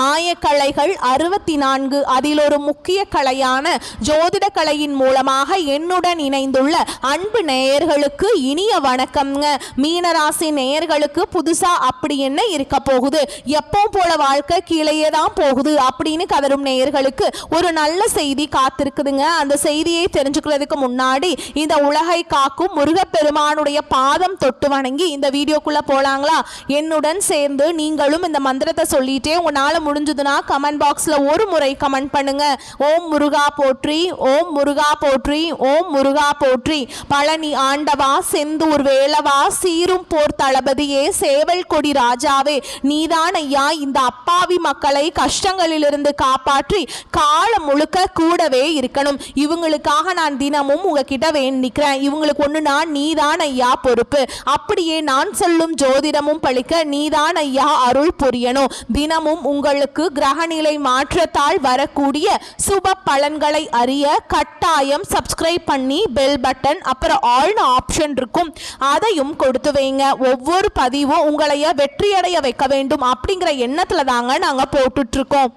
ஆயக்கலைகள் 64 அதில் ஒரு முக்கிய கலையான ஜோதிட கலையின் மூலமாக என்னுடன் இணைந்துள்ள அன்பு நேயர்களுக்கு இனிய வணக்கம்ங்க. மீனராசி நேயர்களுக்கு புதுசா அப்படி என்ன இருக்க போகுது, எப்போ போல வாழ்க்கை கீழேயே தான் போகுது அப்படின்னு கதரும் நேயர்களுக்கு ஒரு நல்ல செய்தி காத்திருக்குதுங்க. அந்த செய்தியை தெரிஞ்சுக்கிறதுக்கு முன்னாடி இந்த உலகை காக்கும் முருகப்பெருமானுடைய பாதம் தொட்டு வணங்கி இந்த வீடியோக்குள்ள போலாங்களா? என்னுடன் சேர்ந்து நீங்களும் இந்த மந்திரத்தை சொல்லிட்டே உங்களால முடிஞ்சதுன்னா கமெண்ட் பாக்ஸ்ல ஒரு முறை கமெண்ட் பண்ணுங்க. ஓம் முருகா போற்றி, ஓம் முருகா போற்றி, ஓம் முருகா போற்றி. பழனி ஆண்டவா, செந்தூர் வேலவா, சீரும் போர் தளபதியே, சேவல் கொடி ராஜாவே, நீதான் ஐயா இந்த அப்பாவி மக்களை கஷ்டங்களிலிருந்து காப்பாற்றி காலம் முழுக்க கூடவே இருக்கணும். இவங்களுக்காக நான் தினமும் உங்ககிட்ட வேண்டிக்கிறேன். இவங்களுக்கு ஒண்ணுனா நீதான் ஐயா பொறுப்பு. அப்படியே நான் சொல்லும் ஜோதிடமும் பழிக்க நீதான் ஐயா அருள் புரியணும். தினமும் உங்களுக்கு கிரகநிலை மாற்றத்தால் வரக்கூடிய சுப பலன்களை அறிய கட்டாயம் சப்ஸ்கிரைப் பண்ணி பெல் பட்டன் அப்புறம் ஆல் ஆப்ஷன் இருக்கும், அதையும் கொடுத்து வைங்க. ஒவ்வொரு பதிவும் உங்களைய வெற்றியடைய வைக்க வேண்டும் அப்படிங்கிற எண்ணத்துல தாங்க நாங்க போட்டுட்டு இருக்கோம்.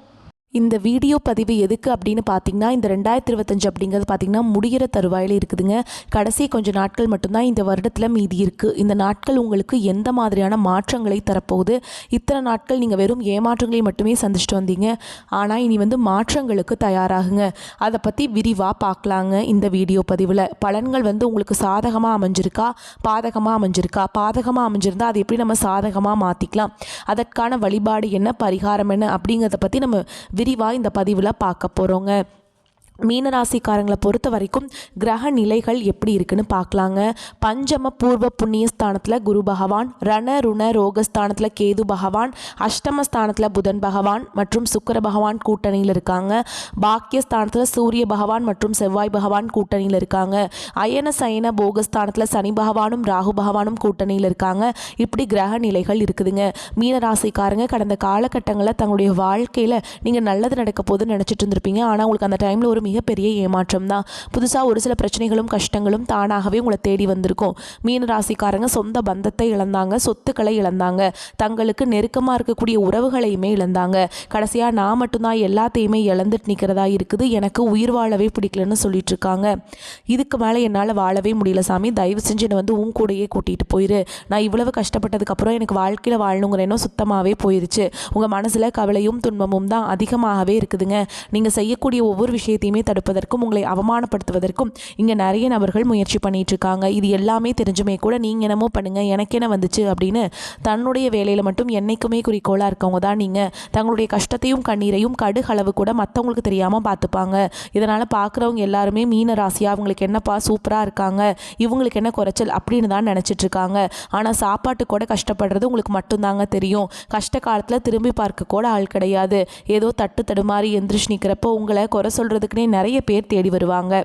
இந்த வீடியோ பதிவு எதுக்கு அப்படின்னு பார்த்தீங்கன்னா, இந்த 2025 அப்படிங்கிறது பார்த்தீங்கன்னா முடிகிற தருவாயில் இருக்குதுங்க. கடைசி கொஞ்சம் நாட்கள் மட்டும்தான் இந்த வருடத்தில் மீதி இருக்குது. இந்த நாட்கள் உங்களுக்கு எந்த மாதிரியான மாற்றங்களை தரப்போகுது? இத்தனை நாட்கள் நீங்கள் வெறும் ஏமாற்றங்களை மட்டுமே சந்திச்சுட்டு வந்தீங்க. ஆனால் இனி மாற்றங்களுக்கு தயாராகுங்க. அதை பற்றி விரிவாக பார்க்கலாங்க இந்த வீடியோ பதிவில். பலன்கள் உங்களுக்கு சாதகமாக அமைஞ்சிருக்கா, பாதகமாக அமைஞ்சிருக்கா? பாதகமாக அமைஞ்சிருந்தா அதை எப்படி நம்ம சாதகமாக மாற்றிக்கலாம், அதற்கான வழிபாடு என்ன, பரிகாரம் என்ன அப்படிங்கிறத பற்றி நம்ம விரிவாக இந்த பதிவில் பார்க்க போகிறோங்க. மீனராசிக்காரங்களை பொறுத்த வரைக்கும் கிரக நிலைகள் எப்படி இருக்குன்னு பார்க்கலாங்க. பஞ்சம பூர்வ புண்ணியஸ்தானத்தில் குரு பகவான், ரண ருண ரோகஸ்தானத்தில் கேது பகவான், அஷ்டமஸ்தானத்தில் புதன் பகவான் மற்றும் சுக்கிர பகவான் கூட்டணியில் இருக்காங்க. பாக்கியஸ்தானத்தில் சூரிய பகவான் மற்றும் செவ்வாய் பகவான் கூட்டணியில் இருக்காங்க. அயன சயன போகஸ்தானத்தில் சனி பகவானும் ராகு பகவானும் கூட்டணியில் இருக்காங்க. இப்படி கிரக நிலைகள் இருக்குதுங்க. மீனராசிக்காரங்க கடந்த காலகட்டங்களில் தங்களுடைய வாழ்க்கையில் நீங்கள் நல்லது நடக்க போதுன்னு நினச்சிட்டு இருந்திருப்பீங்க. ஆனால் உங்களுக்கு அந்த டைமில் ஒரு மிகப்பெரிய ஏமாற்றம் தான். புதுசாக ஒரு சில பிரச்சனைகளும் கஷ்டங்களும் தானாகவே உங்களை தேடி வந்திருக்கும். மீன ராசிக்காரங்க சொந்த பந்தத்தை இழந்தாங்க, சொத்துக்களை இழந்தாங்க, தங்களுக்கு நெருக்கமாக இருக்கக்கூடிய உறவுகளையுமே இழந்தாங்க. கடைசியாக நான் மட்டும்தான் எல்லாத்தையுமே இழந்துட்டு நிற்கிறதா இருக்குது, எனக்கு உயிர் வாழவே பிடிக்கலன்னு சொல்லிட்டு இருக்காங்க. இதுக்கு மேலே என்னால் வாழவே முடியல சாமி, தயவு செஞ்சு என்னை உன் கூடையே கூட்டிகிட்டு போயிரு. நான் இவ்வளவு கஷ்டப்பட்டதுக்கப்புறம் எனக்கு வாழ்க்கையில் வாழணுங்கிற எண்ணம் சுத்தமாகவே போயிடுச்சு. உங்கள் மனசில் கவலையும் துன்பமும் தான் அதிகமாகவே இருக்குதுங்க. நீங்கள் செய்யக்கூடிய ஒவ்வொரு விஷயத்தையுமே தடுப்பதற்கும் உங்களை அவமானப்படுத்துவதற்கும் இங்கே நிறைய நபர்கள் முயற்சி பண்ணிட்டு இருக்காங்க. இது எல்லாமே தெரிஞ்சுமே கூட நீங்கள் என்னமோ பண்ணுங்க, எனக்கு என்ன வந்துச்சு அப்படின்னு தன்னுடைய வேலையில் மட்டும் என்னைக்குமே குறிக்கோளாக இருக்கவங்க தான் நீங்கள். தங்களுடைய கஷ்டத்தையும் கண்ணீரையும் கடுகளவு கூட மற்றவங்களுக்கு தெரியாமல் பார்த்துப்பாங்க. இதனால் பார்க்குறவங்க எல்லாருமே மீன ராசியாக அவங்களுக்கு என்னப்பா சூப்பராக இருக்காங்க, இவங்களுக்கு என்ன குறைச்சல் அப்படின்னு தான் நினச்சிட்டு இருக்காங்க. ஆனால் சாப்பாட்டு கூட கஷ்டப்படுறது உங்களுக்கு மட்டும்தாங்க தெரியும். கஷ்ட காலத்தில் திரும்பி பார்க்க கூட ஆள் கிடையாது. ஏதோ தட்டு தடுமாறி எந்திரிச்சு நிற்கிறப்போ உங்களை குறை சொல்கிறதுக்குனே நிறைய பேர் தேடி வருவாங்க.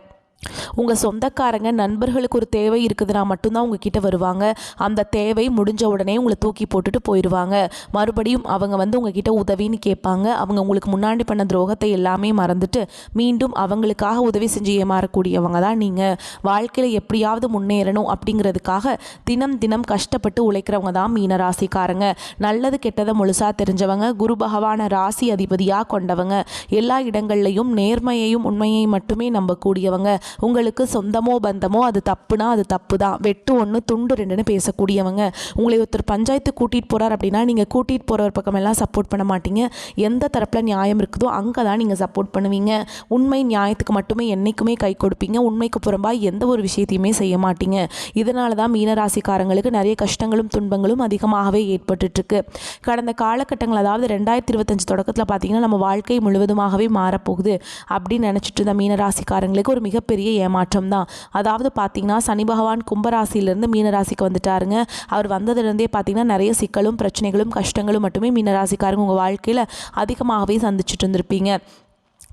உங்கள் சொந்தக்காரங்க நண்பர்களுக்கு ஒரு தேவை இருக்குதுன்னா மட்டும்தான் உங்ககிட்ட வருவாங்க. அந்த தேவை முடிஞ்ச உடனே உங்களை தூக்கி போட்டுட்டு போயிடுவாங்க. மறுபடியும் அவங்க உங்ககிட்ட உதவின்னு கேட்பாங்க. அவங்க உங்களுக்கு முன்னாடி பண்ண துரோகத்தை எல்லாமே மறந்துட்டு மீண்டும் அவங்களுக்காக உதவி செஞ்சு ஏமாறக்கூடியவங்க தான் நீங்கள். வாழ்க்கையில் எப்படியாவது முன்னேறணும் அப்படிங்கிறதுக்காக தினம் தினம் கஷ்டப்பட்டு உழைக்கிறவங்க தான் மீனராசிக்காரங்க. நல்லது கெட்டதை முழுசாக தெரிஞ்சவங்க, குரு பகவான ராசி அதிபதியாக கொண்டவங்க, எல்லா இடங்கள்லையும் நேர்மையையும் உண்மையை மட்டுமே நம்பக்கூடியவங்க. உங்களுக்கு சொந்தமோ பந்தமோ அது தப்புனா அது தப்பு தான், வெட்டு ஒன்று துண்டு ரெண்டுன்னு பேசக்கூடியவங்க. உங்களை ஒருத்தர் பஞ்சாயத்து கூட்டிகிட்டு போகிறார் அப்படின்னா நீங்கள் கூட்டிகிட்டு போகிற ஒரு பக்கமெல்லாம் சப்போர்ட் பண்ண மாட்டீங்க. எந்த தரப்பில் நியாயம் இருக்குதோ அங்கே தான் நீங்கள் சப்போர்ட் பண்ணுவீங்க. உண்மை நியாயத்துக்கு மட்டுமே என்றைக்குமே கை கொடுப்பீங்க. உண்மைக்கு புறம்பாக எந்த ஒரு விஷயத்தையுமே செய்ய மாட்டீங்க. இதனால தான் மீனராசிக்காரங்களுக்கு நிறைய கஷ்டங்களும் துன்பங்களும் அதிகமாகவே ஏற்பட்டுருக்கு. கடந்த காலகட்டங்கள் அதாவது 2025 தொடக்கத்தில் பார்த்தீங்கன்னா நம்ம வாழ்க்கை முழுவதுமாகவே மாறப்போகுது அப்படின்னு நினச்சிட்டு இருந்த மீனராசிக்காரங்களுக்கு ஒரு மிகப்பெரிய ஏமாற்றம் தான். அதாவது பார்த்தீங்கன்னா சனி பகவான் கும்பராசியிலிருந்து மீனராசிக்கு வந்துட்டாருங்க. அவர் வந்ததுலேருந்தே பார்த்தீங்கன்னா நிறைய சிக்கலும் பிரச்சனைகளும் கஷ்டங்களும் மட்டுமே மீனராசிக்காரங்க உங்கள் வாழ்க்கையில் அதிகமாகவே சந்திச்சுட்டு இருந்திருப்பீங்க.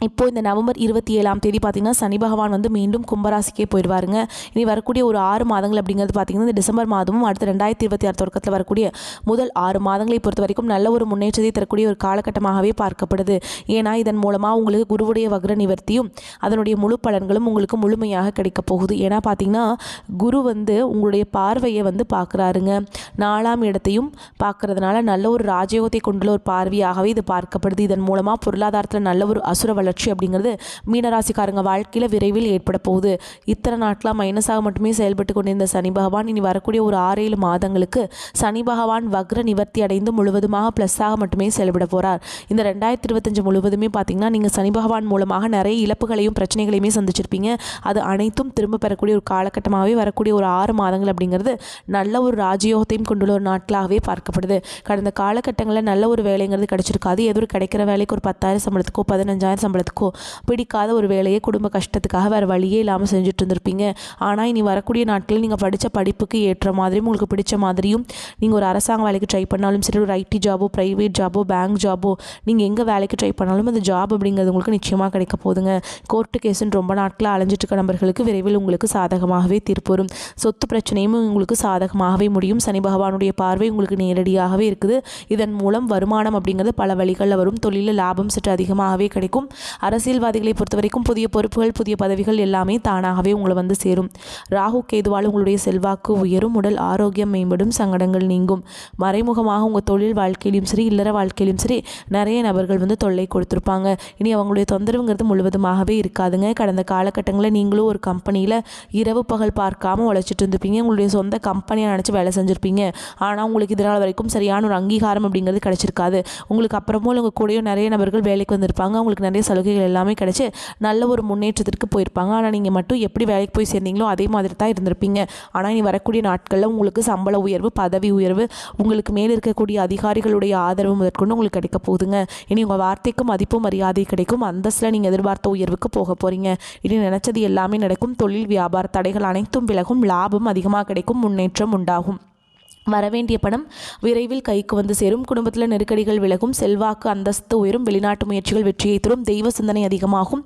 இப்போது இந்த நவம்பர் 27ஆம் தேதி பார்த்திங்கன்னா சனி பகவான் வந்து மீண்டும் கும்பராசிக்கே போயிடுவாருங்க. இனி வரக்கூடிய ஒரு 6 மாதங்கள் அப்படிங்கிறது பார்த்திங்கன்னா இந்த டிசம்பர் மாதமும் அடுத்த 2026 தொடக்கத்தில் வரக்கூடிய முதல் 6 மாதங்களை பொறுத்த வரைக்கும் நல்ல ஒரு முன்னேற்றத்தை தரக்கூடிய ஒரு காலகட்டமாகவே பார்க்கப்படுது. ஏன்னா இதன் மூலமாக உங்களுக்கு குருவுடைய வக்ர நிவர்த்தியும் அதனுடைய முழு பலன்களும் உங்களுக்கு முழுமையாக கிடைக்க போகுது. ஏன்னா பார்த்திங்கன்னா குரு வந்து உங்களுடைய பார்வையை வந்து பார்க்குறாருங்க. 4ஆம் இடத்தையும் பார்க்கறதுனால நல்ல ஒரு ராஜயோகத்தை கொண்டுள்ள ஒரு பார்வையாகவே இது பார்க்கப்படுது. இதன் மூலமாக பொருளாதாரத்தில் நல்ல ஒரு அசுர வளர்ச்சி அப்படிங்கிறது மீனராசிக்காரங்க வாழ்க்கையில் விரைவில் ஏற்பட போகுது. இத்தனை நாட்களாக மைனஸாக மட்டுமே செயல்பட்டு கொண்டிருந்த சனி பகவான் இனி வரக்கூடிய ஒரு 6-7 மாதங்களுக்கு சனி பகவான் வக்ர நிவர்த்தி அடைந்து முழுவதுமாக ப்ளஸ்ஸாக மட்டுமே செயல்பட போகிறார். இந்த 2025 முழுவதுமே பார்த்திங்கன்னா நீங்கள் சனி பகவான் மூலமாக நிறைய இழப்புகளையும் பிரச்சனைகளையுமே சந்திச்சிருப்பீங்க. அது அனைத்தும் திரும்ப பெறக்கூடிய ஒரு காலகட்டமாகவே வரக்கூடிய ஒரு 6 மாதங்கள் அப்படிங்கிறது நல்ல ஒரு ராஜயோகத்தையும் கொண்டுள்ள ஒரு நாட்களாகவே பார்க்கப்படுது. கடந்த காலகட்டங்களில் நல்ல ஒரு வேலைங்கிறது கிடைச்சிருக்காது. ஏதோ ஒரு கிடைக்கிற வேலைக்கு ஒரு 10,000 சம்பளத்துக்கோ 15,000 சம்பளத்துக்கோ பிடிக்காத ஒரு வேலையை குடும்ப கஷ்டத்துக்காக வேறு வழியே இல்லாமல் செஞ்சுட்டு இருந்திருப்பீங்க. ஆனால் இனி வரக்கூடிய நாட்களில் நீங்கள் படித்த படிப்புக்கு ஏற்ற மாதிரியும் உங்களுக்கு பிடிச்ச மாதிரியும் நீங்கள் ஒரு அரசாங்க வேலைக்கு ட்ரை பண்ணாலும் சரி, ஒரு ஐடி ஜாபோ ப்ரைவேட் ஜாபோ பேங்க் ஜாபோ நீங்கள் எங்கே வேலைக்கு ட்ரை பண்ணாலும் அந்த ஜாப் அப்படிங்கிறது உங்களுக்கு நிச்சயமாக கிடைக்க போகுதுங்க. கோர்ட்டு கேஸுன்னு ரொம்ப நாட்களாக அலைஞ்சிட்டு இருக்க நபர்களுக்கு விரைவில் உங்களுக்கு சாதகமாகவே தீர்ப்பு வரும். சொத்து பிரச்சனையும் உங்களுக்கு சாதகமாகவே முடியும். சனி பகவானுடைய பார்வை உங்களுக்கு நேரடியாகவே இருக்குது. இதன் மூலம் வருமானம் அப்படிங்கிறது பல வழிகளில் வரும். தொழிலில் லாபம் சற்று அதிகமாகவே கிடைக்கும். அரசியல்வாதிகளை பொறுத்த வரைக்கும் புதிய பொறுப்புகள் புதிய பதவிகள் எல்லாமே தானாகவே உங்களை வந்து சேரும். ராகு கேதுவால் உங்களுடைய செல்வாக்கு உயரும். உடல் ஆரோக்கியம் மேம்படும். சங்கடங்கள் நீங்கும். மறைமுகமாக உங்கள் தொழில் வாழ்க்கையிலும் சரி இல்லற வாழ்க்கையிலும் சரி நிறைய நபர்கள் வந்து தொல்லை கொடுத்துருப்பாங்க. இனி அவங்களுடைய தொந்தரவுங்கிறது முழுவதுமாகவே இருக்காதுங்க. கடந்த காலகட்டங்களில் நீங்களும் ஒரு கம்பெனியில் இரவு பகல் பார்க்காம உழைச்சிட்டு இருந்திருப்பீங்க. உங்களுடைய சொந்த கம்பெனியை நினச்சி வேலை செஞ்சுருப்பீங்க. ஆனால் உங்களுக்கு இதனால் வரைக்கும் சரியான ஒரு அங்கீகாரம் அப்படிங்கிறது கிடைச்சிருக்காது. உங்களுக்கு அப்புறமும் உங்கள் கூடயும் நிறைய நபர்கள் வேலைக்கு வந்திருப்பாங்க. உங்களுக்கு நிறைய சலுகைகள் எல்லாமே கிடைச்சி நல்ல ஒரு முன்னேற்றத்திற்கு போயிருப்பாங்க. ஆனால் நீங்கள் மட்டும் எப்படி வேலைக்கு போய் சேர்ந்தீங்களோ அதே மாதிரி தான் இருந்திருப்பீங்க. ஆனால் இனி வரக்கூடிய நாட்களில் உங்களுக்கு சம்பள உயர்வு பதவி உயர்வு உங்களுக்கு மேலே இருக்கக்கூடிய அதிகாரிகளுடைய ஆதரவு முதற்கொண்டு உங்களுக்கு கிடைக்க போகுதுங்க. இனி உங்கள் வார்த்தைக்கு மதிப்பும் மரியாதை கிடைக்கும். அந்தஸ்தில் நீங்கள் எதிர்பார்த்த உயர்வுக்கு போக போகிறீங்க. இனி நினச்சது எல்லாமே நடக்கும். தொழில் வியாபார தடைகள் அனைத்தும் விலகும். லாபம் அதிகமாக கிடைக்கும். முன்னேற்றம் உண்டாகும். வரவேண்டிய பணம் விரைவில் கைக்கு வந்து சேரும். குடும்பத்தில் நெருக்கடிகள் விலகும். செல்வாக்கு அந்தஸ்து உயரும். வெளிநாட்டு முயற்சிகள் வெற்றியை தரும். தெய்வ சிந்தனை அதிகமாகும்.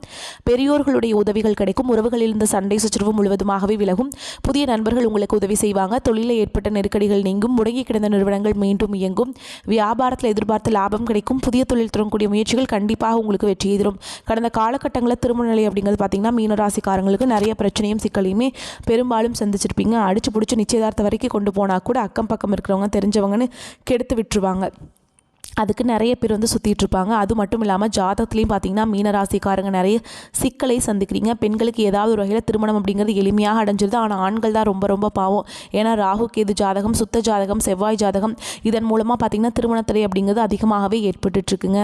பெரியோர்களுடைய உதவிகள் கிடைக்கும். உறவுகளில் இருந்த சண்டை சச்சரவு முழுவதுமாகவே விலகும். புதிய நண்பர்கள் உங்களுக்கு உதவி செய்வாங்க. தொழிலில் ஏற்பட்ட நெருக்கடிகள் நீங்கும். முடங்கி கிடந்த நிறுவனங்கள் மீண்டும் இயங்கும். வியாபாரத்தில் எதிர்பார்த்த லாபம் கிடைக்கும். புதிய தொழில் தொடங்கக்கூடிய முயற்சிகள் கண்டிப்பாக உங்களுக்கு வெற்றியை தரும். கடந்த காலகட்டங்களில் திருமண நிலை அப்படிங்கிறது பார்த்திங்கன்னா மீனராசிக்காரங்களுக்கு நிறைய பிரச்சனையும் சிக்கலையுமே பெரும்பாலும் சந்திச்சிருப்பீங்க. அடிச்சு பிடிச்சி நிச்சயதார்த்தம் வரைக்கும் கொண்டு போனால் கூட அக்கம் பக்கம் இருக்கிறவங்க தெரிஞ்சவங்கன்னு கெடுத்து விட்டுருவாங்க. அதுக்கு நிறைய பேர் வந்து சுற்றிட்டு இருப்பாங்க. அது மட்டும் இல்லாமல் ஜாதகத்துலேயும் பார்த்தீங்கன்னா மீனராசிக்காரங்க நிறைய சிக்கலை சந்திக்கிறீங்க. பெண்களுக்கு ஏதாவது ஒரு வகையில் திருமணம் அப்படிங்கிறது எளிமையாக அடைஞ்சிருது. ஆனால் ஆண்கள் தான் ரொம்ப ரொம்ப பாவம். ஏன்னா ராகு கேது ஜாதகம் சுத்த ஜாதகம் செவ்வாய் ஜாதகம் இதன் மூலமாக பார்த்தீங்கன்னா திருமணத்தடை அப்படிங்கிறது அதிகமாகவே ஏற்பட்டுட்ருக்குங்க.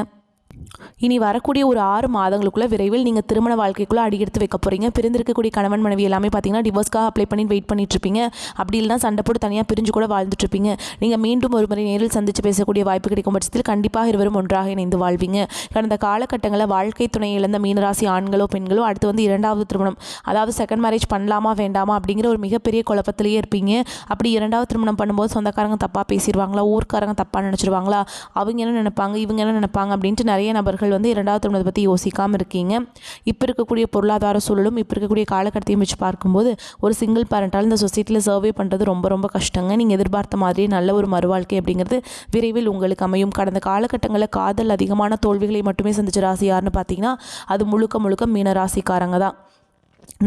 இனி வரக்கூடிய ஒரு 6 மாதங்களுக்குள்ள விரைவில் நீங்கள் திருமண வாழ்க்கைக்குள்ளே அடியெடுத்து வைக்க போகிறீங்க. பிரிந்திருக்கக்கூடிய கணவன் மனைவி எல்லாமே பார்த்தீங்கன்னா டிவோர்ஸ்க்காக அப்ளை பண்ணி வெயிட் பண்ணிட்டு இருப்பீங்க. அப்படி இல்லைனா சண்டை போட்டு தனியாக பிரிஞ்சு கூட வாழ்ந்துட்டு இருப்பீங்க. நீங்கள் மீண்டும் ஒரு முறை நேரில் சந்தித்து பேசக்கூடிய வாய்ப்பு கிடைக்கும் பட்சத்தில் கண்டிப்பாக இருவரும் ஒன்றாக இணைந்து வாழ்வீங்க. கடந்த காலகட்டங்களில் வாழ்க்கை துணை இழந்த மீனராசி ஆண்களோ பெண்களோ அடுத்து வந்து 2வது திருமணம் அதாவது செகண்ட் மேரேஜ் பண்ணலாமா வேண்டாமா அப்படிங்கிற ஒரு மிகப்பெரிய குழப்பத்திலேயே இருப்பீங்க. அப்படி 2வது திருமணம் பண்ணும்போது சொந்தக்காரங்க தப்பாக பேசிடுவாங்களா, ஊர்க்காரங்க தப்பாக நினச்சிடுவாங்களா, அவங்க என்ன நினைப்பாங்க இவங்க என்ன நினைப்பாங்க அப்படின்ட்டு நிறைய நபர்கள் வந்து 2வது திருமணத்தை பற்றி யோசிக்காமல் இருக்கீங்க. இப்போ இருக்கக்கூடிய பொருளாதார சூழலும் இப்போ இருக்கக்கூடிய காலகட்டத்தையும் வச்சு பார்க்கும்போது ஒரு சிங்கிள் பேரண்டால் இந்த சொசைட்டியில் சர்வே பண்ணுறது ரொம்ப ரொம்ப கஷ்டங்க. நீங்கள் எதிர்பார்த்த மாதிரி நல்ல ஒரு மறுவாழ்க்கை அப்படிங்கிறது விரைவில் உங்களுக்கு அமையும். கடந்த காலகட்டங்களில் காதல் அதிகமான தோல்விகளை மட்டுமே சந்திச்ச ராசி யாருன்னு பார்த்தீங்கன்னா அது முழுக்க முழுக்க மீன ராசிக்காரங்க தான்.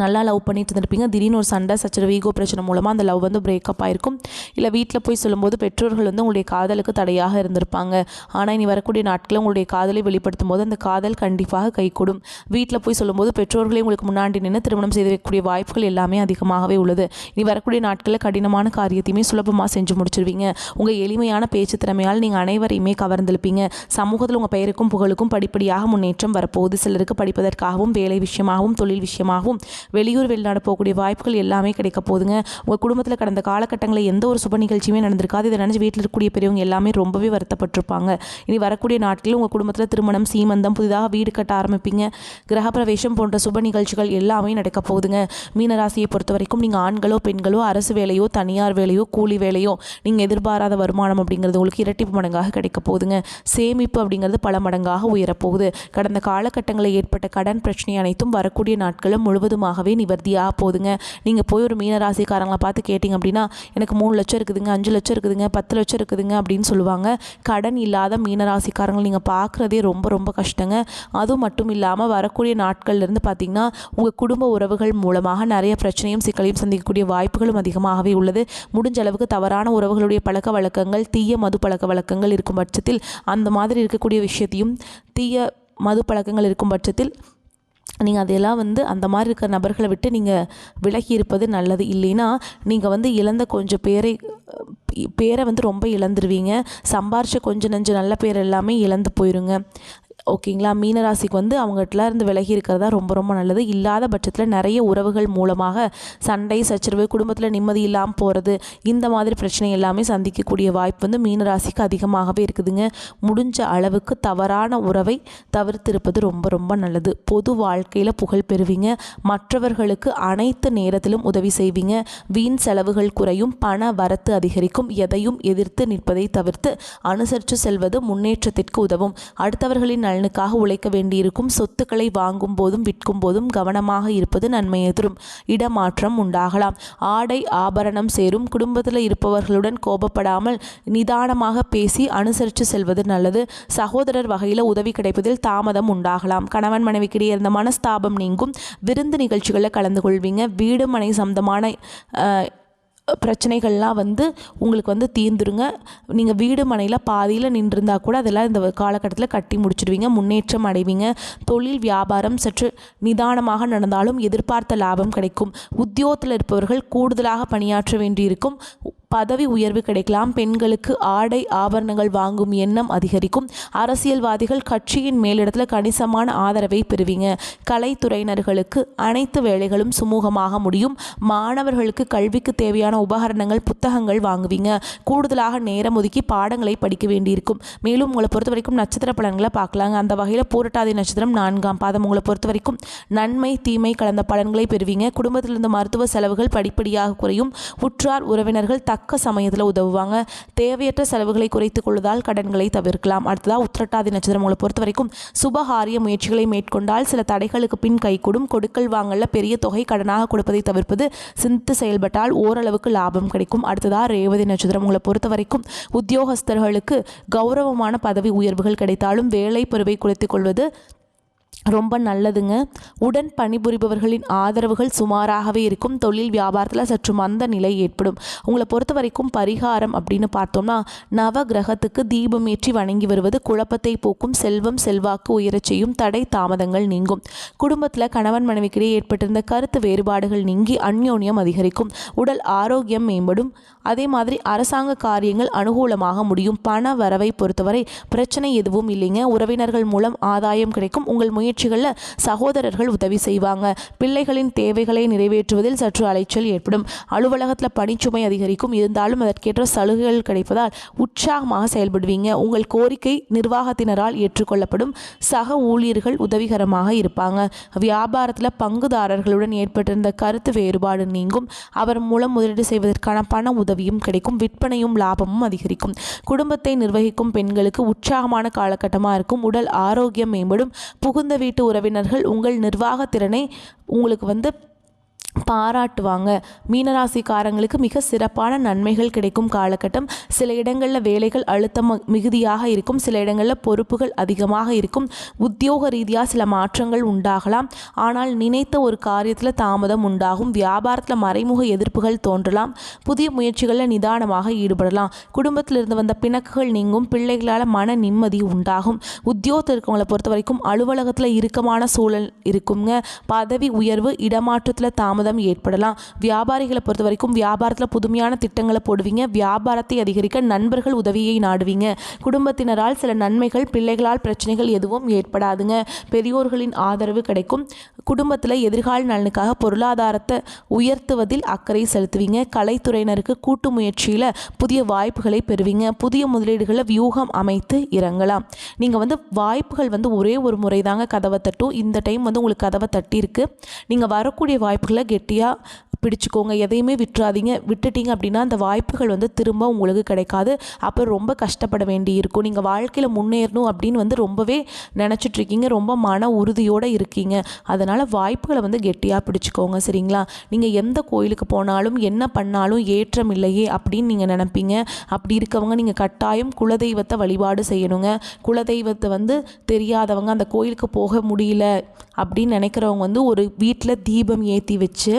நல்லா லவ் பண்ணிட்டு இருந்திருப்பீங்க. திடீர்னு ஒரு சண்டை சச்சரவு ஈகோ பிரச்சனை மூலமாக அந்த லவ் வந்து பிரேக்கப் ஆயிருக்கும். இல்லை வீட்டில் போய் சொல்லும்போது பெற்றோர்கள் வந்து உங்களுடைய காதலுக்கு தடையாக இருந்திருப்பாங்க. ஆனால் இனி வரக்கூடிய நாட்களில் உங்களுடைய காதலை வெளிப்படுத்தும் போது அந்த காதல் கண்டிப்பாக கைகூடும். வீட்டில் போய் சொல்லும்போது பெற்றோர்களே உங்களுக்கு முன்னாடி நின்று திருமணம் செய்து வைக்கக்கூடிய வாய்ப்புகள் எல்லாமே அதிகமாகவே உள்ளது. இனி வரக்கூடிய நாட்களில் கடினமான காரியத்தையுமே சுலபமாக செஞ்சு முடிச்சிருவீங்க. உங்கள் எளிமையான பேச்சு திறமையால் நீங்கள் அனைவரையுமே கவர்ந்திருப்பீங்க. சமூகத்தில் உங்கள் பெயருக்கும் புகழுக்கும் படிப்படியாக முன்னேற்றம் வரப்போகுது. சிலருக்கு படிப்பதற்காகவும் வேலை விஷயமாகவும் தொழில் விஷயமாகவும் வெளியூர் வெளிநாடு போகக்கூடிய வாய்ப்புகள் எல்லாமே கிடைக்க போகுதுங்க. உங்கள் குடும்பத்தில் கடந்த காலகட்டங்களில் எந்த ஒரு சுப நிகழ்ச்சியுமே நடந்திருக்காது. இதை நினச்சி வீட்டில் இருக்கக்கூடிய பெரியவங்க எல்லாமே ரொம்பவே வருத்தப்பட்டிருப்பாங்க. இனி வரக்கூடிய நாட்களில் உங்கள் குடும்பத்தில் திருமணம், சீமந்தம், புதிதாக வீடு கட்ட ஆரம்பிப்பீங்க, கிரகப்பிரவேசம் போன்ற சுப நிகழ்ச்சிகள் எல்லாமே நடக்க போகுதுங்க. மீனராசியை பொறுத்த வரைக்கும் நீங்கள் ஆண்களோ பெண்களோ அரசு வேலையோ தனியார் வேலையோ கூலி வேலையோ நீங்கள் எதிர்பாராத வருமானம் அப்படிங்கிறது உங்களுக்கு இரட்டிப்பு மடங்காக கிடைக்க போகுதுங்க. சேமிப்பு அப்படிங்கிறது பல மடங்காக உயரப்போகுது. கடந்த காலகட்டங்களில் ஏற்பட்ட கடன் பிரச்சனை அனைத்தும் வரக்கூடிய நாட்களும் முழுவதுமாகவே நிவர்த்தியாக போகுதுங்க. நீங்கள் போய் ஒரு மீனராசிக்காரங்களை பார்த்து கேட்டிங்க அப்படின்னா எனக்கு 3 லட்சம் இருக்குதுங்க, 5 லட்சம் இருக்குதுங்க, 10 லட்சம் இருக்குதுங்க அப்படின்னு சொல்லுவாங்க. கடன் இல்லாத மீனராசிக்காரங்களை நீங்கள் பார்க்குறதே ரொம்ப ரொம்ப கஷ்டங்க. அதுவும் மட்டும் இல்லாமல் வரக்கூடிய நாட்கள்லேருந்து பார்த்திங்கன்னா உங்கள் குடும்ப உறவுகள் மூலமாக நிறைய பிரச்சனையும் சிக்கலையும் சந்திக்கக்கூடிய வாய்ப்புகளும் அதிகமாகவே உள்ளது. முடிஞ்ச அளவுக்கு தவறான உறவுகளுடைய பழக்க வழக்கங்கள், தீய மது பழக்க வழக்கங்கள் இருக்கும் பட்சத்தில் அந்த மாதிரி இருக்கக்கூடிய விஷயத்தையும், தீய மது பழக்கங்கள் இருக்கும் பட்சத்தில் நீங்கள் அதெல்லாம் அந்த மாதிரி இருக்கிற நபர்களை விட்டு நீங்கள் விலகி இருப்பது நல்லது. இல்லைன்னா நீங்கள் இழந்த கொஞ்சம் பேரை ரொம்ப இழந்துருவீங்க. சம்பாரிச்ச கொஞ்சம் நஞ்சு நல்ல பேர் எல்லாமே இழந்து போயிருங்க. ஓகேங்களா? மீனராசிக்கு அவங்ககிட்ட இருந்து விலகி இருக்கிறதா ரொம்ப ரொம்ப நல்லது. இல்லாத பட்சத்தில் நிறைய உறவுகள் மூலமாக சண்டை சச்சரவு, குடும்பத்தில் நிம்மதி இல்லாமல் போகிறது, இந்த மாதிரி பிரச்சனை எல்லாமே சந்திக்கக்கூடிய வாய்ப்பு மீனராசிக்கு அதிகமாகவே இருக்குதுங்க. முடிஞ்ச அளவுக்கு தவறான உறவை தவிர்த்திருப்பது ரொம்ப ரொம்ப நல்லது. பொது வாழ்க்கையில் புகழ் பெறுவீங்க. மற்றவர்களுக்கு அனைத்து நேரத்திலும் உதவி செய்வீங்க. வீண் செலவுகள் குறையும், பண வரத்து அதிகரிக்கும். எதையும் எதிர்த்து நிற்பதை தவிர்த்து அனுசரித்து செல்வது முன்னேற்றத்திற்கு உதவும். அடுத்தவர்களின் நலனுக்காக உழைக்க வேண்டியிருக்கும். சொத்துக்களை வாங்கும் போதும் விற்கும் போதும் கவனமாக இருப்பது நன்மையை தரும். இடமாற்றம் உண்டாகலாம். ஆடை ஆபரணம் சேரும். குடும்பத்தில் இருப்பவர்களுடன் கோபப்படாமல் நிதானமாக பேசி அனுசரித்து செல்வது நல்லது. சகோதரர் வகையில் உதவி கிடைப்பதில் தாமதம் உண்டாகலாம். கணவன் மனைவிக்கிடையே இருந்த மனஸ்தாபம் நீங்கும். விருந்து நிகழ்ச்சிகளில் கலந்து கொள்வீங்க. வீடு மனை சம்பந்தமான பிரச்சனைகள்லாம் உங்களுக்கு தீர்ந்துருங்க. நீங்கள் வீடு மனையில் பாதியில் நின்றிருந்தால் கூட அதெல்லாம் இந்த காலகட்டத்தில் கட்டி முடிச்சிடுவீங்க. முன்னேற்றம் அடைவீங்க. தொழில் வியாபாரம் சற்று நிதானமாக நடந்தாலும் எதிர்பார்த்த லாபம் கிடைக்கும். உத்தியோகத்தில் இருப்பவர்கள் கூடுதலாக பணியாற்ற வேண்டியிருக்கும். பதவி உயர்வு கிடைக்கலாம். பெண்களுக்கு ஆடை ஆபரணங்கள் வாங்கும் எண்ணம் அதிகரிக்கும். அரசியல்வாதிகள் கட்சியின் மேலிடத்தில் கணிசமான ஆதரவை பெறுவீங்க. கலைத்துறையினர்களுக்கு அனைத்து வேலைகளும் சுமூகமாக முடியும். மாணவர்களுக்கு கல்விக்கு தேவையான உபகரணங்கள், புத்தகங்கள் வாங்குவீங்க. கூடுதலாக நேரம் ஒதுக்கி பாடங்களை படிக்க வேண்டியிருக்கும். மேலும் உங்களை பொறுத்த வரைக்கும் நட்சத்திர பலன்களை பார்க்கலாங்க. அந்த வகையில் பூரட்டாதி நட்சத்திரம் 4ஆம் பாதம் உங்களை பொறுத்த வரைக்கும் நன்மை தீமை கலந்த பலன்களை பெறுவீங்க. குடும்பத்திலிருந்து மருத்துவ செலவுகள் படிப்படியாக குறையும். உற்றார் உறவினர்கள் தக்க சமயத்தில் உதவுவாங்க. தேவையற்ற செலவுகளை குறைத்துக் கொள்வதால் கடன்களை தவிர்க்கலாம். அடுத்ததாக உத்திரட்டாதி நட்சத்திரம் உங்களை பொறுத்த வரைக்கும் சுபகாரிய முயற்சிகளை மேற்கொண்டால் சில தடைகளுக்கு பின் கைகூடும். கொடுக்கல் வாங்கல பெரிய தொகை கடனாக கொடுப்பதை தவிர்ப்பது. சிந்தித்து செயல்பட்டால் ஓரளவுக்கு லாபம் கிடைக்கும். அடுத்ததாக ரேவதி நட்சத்திரம் உங்களை பொறுத்த வரைக்கும் உத்தியோகஸ்தர்களுக்கு கௌரவமான பதவி உயர்வுகள் கிடைத்தாலும் வேலை பருவை குறைத்துக் கொள்வது ரொம்ப நல்லதுங்க. உடன் பணிபுரிபவர்களின் ஆதரவுகள் சுமாராகவே இருக்கும். தொழில் வியாபாரத்தில் சற்று மந்த நிலை ஏற்படும். உங்களை பொறுத்த வரைக்கும் பரிகாரம் அப்படின்னு பார்த்தோம்னா நவ கிரகத்துக்கு தீபம் ஏற்றி வணங்கி வருவது குழப்பத்தை போக்கும். செல்வம் செல்வாக்கு உயரச் செய்யும். தடை தாமதங்கள் நீங்கும். குடும்பத்தில் கணவன் மனைவிக்கிடையே ஏற்பட்டிருந்த கருத்து வேறுபாடுகள் நீங்கி அந்யோன்யம் அதிகரிக்கும். உடல் ஆரோக்கியம் மேம்படும். அதே மாதிரி அரசாங்க காரியங்கள் அனுகூலமாக முடியும். பண வரவை பொறுத்தவரை பிரச்சனை எதுவும் இல்லைங்க. உறவினர்கள் மூலம் ஆதாயம் கிடைக்கும். உங்கள் முயற்சிகளில் சகோதரர்கள் உதவி செய்வாங்க. பிள்ளைகளின் தேவைகளை நிறைவேற்றுவதில் சற்று அலைச்சல் ஏற்படும். அலுவலகத்தில் பணிச்சுமை அதிகரிக்கும். இருந்தாலும் அதற்கேற்ற சலுகைகள் கிடைப்பதால் உற்சாகமாக செயல்படுவீங்க. உங்கள் கோரிக்கை நிர்வாகத்தினரால் ஏற்றுக்கொள்ளப்படும். சக ஊழியர்கள் உதவிகரமாக இருப்பாங்க. வியாபாரத்தில் பங்குதாரர்களுடன் ஏற்பட்டிருந்த கருத்து வேறுபாடு நீங்கும். அவர் மூலம் முதலீடு செய்வதற்கான பண உதவியும் கிடைக்கும். விற்பனையும் லாபமும் அதிகரிக்கும். குடும்பத்தை நிர்வகிக்கும் பெண்களுக்கு உற்சாகமான காலகட்டமாக இருக்கும். உடல் ஆரோக்கியம் மேம்படும். புகுந்த வீட்டு உறவினர்கள் உங்கள் நிர்வாக திறனை உங்களுக்கு பாராட்டுவாங்க. மீனராசிக்காரங்களுக்கு மிக சிறப்பான நன்மைகள் கிடைக்கும் காலகட்டம். சில இடங்களில் வேலைகள் அழுத்தம் மிகுதியாக இருக்கும். சில இடங்களில் பொறுப்புகள் அதிகமாக இருக்கும். உத்தியோக ரீதியாக சில மாற்றங்கள் உண்டாகலாம். ஆனால் நினைத்த ஒரு காரியத்தில் தாமதம் உண்டாகும். வியாபாரத்தில் மறைமுக எதிர்ப்புகள் தோன்றலாம். புதிய முயற்சிகளில் நிதானமாக ஈடுபடலாம். குடும்பத்திலிருந்து வந்த பிணக்குகள் நீங்கும். பிள்ளைகளால் மன நிம்மதி உண்டாகும். உத்தியோகத்தில் இருக்கவங்களை பொறுத்த வரைக்கும் அலுவலகத்தில் இறுக்கமான சூழல் இருக்குங்க. பதவி உயர்வு, இடமாற்றத்தில் தாமதம் தாமதம் ஏற்படலாம். வியாபாரிகளை பொறுத்த வரைக்கும் வியாபாரத்தில் புதுமையான திட்டங்களை போடுவீங்க. வியாபாரத்தை அதிகரிக்க நண்பர்கள் உதவியை நாடுவீங்க. குடும்பத்தினரால் சில நன்மைகள், பிள்ளைகளால் பிரச்சனைகள் எதுவும் ஏற்படாதுங்க. பெரியோர்களின் ஆதரவு கிடைக்கும். குடும்பத்தில் எதிர்கால நலனுக்காக பொருளாதாரத்தை உயர்த்துவதில் அக்கறை செலுத்துவீங்க. கலைத்துறையினருக்கு கூட்டு முயற்சியில் புதிய வாய்ப்புகளை பெறுவீங்க. புதிய முதலீடுகளை வியூகம் அமைத்து இறங்கலாம். நீங்கள் வாய்ப்புகள் ஒரே ஒரு முறை தாங்க கதவை தட்டும். இந்த டைம் உங்களுக்கு கதவை தட்டியிருக்கு. நீங்கள் வரக்கூடிய வாய்ப்புகளை கெட்டியாக பிடிச்சிக்கோங்க. எதையுமே விட்டுறாதீங்க. விட்டுட்டீங்க அப்படின்னா அந்த வாய்ப்புகள் திரும்ப உங்களுக்கு கிடைக்காது. அப்புறம் ரொம்ப கஷ்டப்பட வேண்டி இருக்கும். நீங்கள் வாழ்க்கையில் முன்னேறணும் அப்படின்னு ரொம்பவே நினச்சிட்ருக்கீங்க. ரொம்ப மன உறுதியோடு இருக்கீங்க. அதனால் வாய்ப்புகளை கெட்டியாக பிடிச்சிக்கோங்க. சரிங்களா? நீங்கள் எந்த கோயிலுக்கு போனாலும் என்ன பண்ணாலும் ஏற்றம் இல்லையே அப்படின்னு நீங்கள் நினைப்பீங்க. அப்படி இருக்கவங்க நீங்கள் கட்டாயம் குலதெய்வத்தை வழிபாடு செய்யணுங்க. குலதெய்வத்தை தெரியாதவங்க, அந்த கோயிலுக்கு போக முடியல அப்படின்னு நினைக்கிறவங்க ஒரு வீட்டில் தீபம் ஏற்றி வச்சு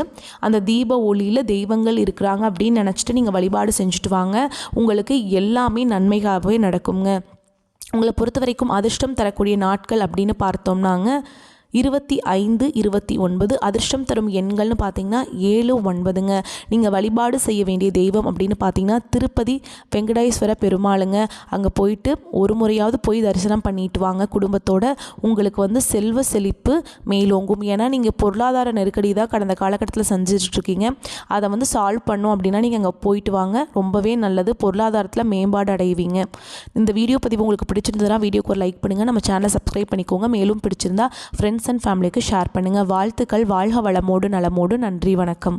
அந்த தீப ஒளியில் தெய்வங்கள் இருக்கிறாங்க அப்படின்னு நினச்சிட்டு நீங்கள் வழிபாடு செஞ்சுட்டு வாங்க. உங்களுக்கு எல்லாமே நன்மையாகவே நடக்குங்க. உங்களை பொறுத்த வரைக்கும் அதிர்ஷ்டம் தரக்கூடிய நாட்கள் அப்படின்னு பார்த்தோம்னாங்க 25, 29. அதிர்ஷ்டம் தரும் எண்கள்னு பார்த்தீங்கன்னா 7, 9ங்க. நீங்கள் வழிபாடு செய்ய வேண்டிய தெய்வம் அப்படின்னு பார்த்தீங்கன்னா திருப்பதி வெங்கடேஸ்வர பெருமாளுங்க. அங்கே போயிட்டு ஒரு முறையாவது போய் தரிசனம் பண்ணிட்டு வாங்க குடும்பத்தோட. உங்களுக்கு செல்வ செழிப்பு மேலோங்கும். ஏன்னா நீங்கள் பொருளாதார நெருக்கடி தான் கடந்த காலகட்டத்தில் செஞ்சிட்ருக்கீங்க. அதை சால்வ் பண்ணோம் அப்படின்னா நீங்கள் அங்கே போயிட்டு வாங்க. ரொம்பவே நல்லது. பொருளாதாரத்தில் மேம்பாடு அடைவீங்க. இந்த வீடியோ பதிவு உங்களுக்கு பிடிச்சிருந்ததுன்னா வீடியோக்கு ஒரு லைக் பண்ணுங்கள். நம்ம சேனலை சப்ஸ்கிரைப் பண்ணிக்கோங்க. மேலும் பிடிச்சிருந்தா ஃப்ரெண்ட்ஸ் அண்ட் ஃபேமிலிக்கு ஷேர் பண்ணுங்கள். வாழ்த்துக்கள். வாழ்க வளமோடு நலமோடு. நன்றி, வணக்கம்.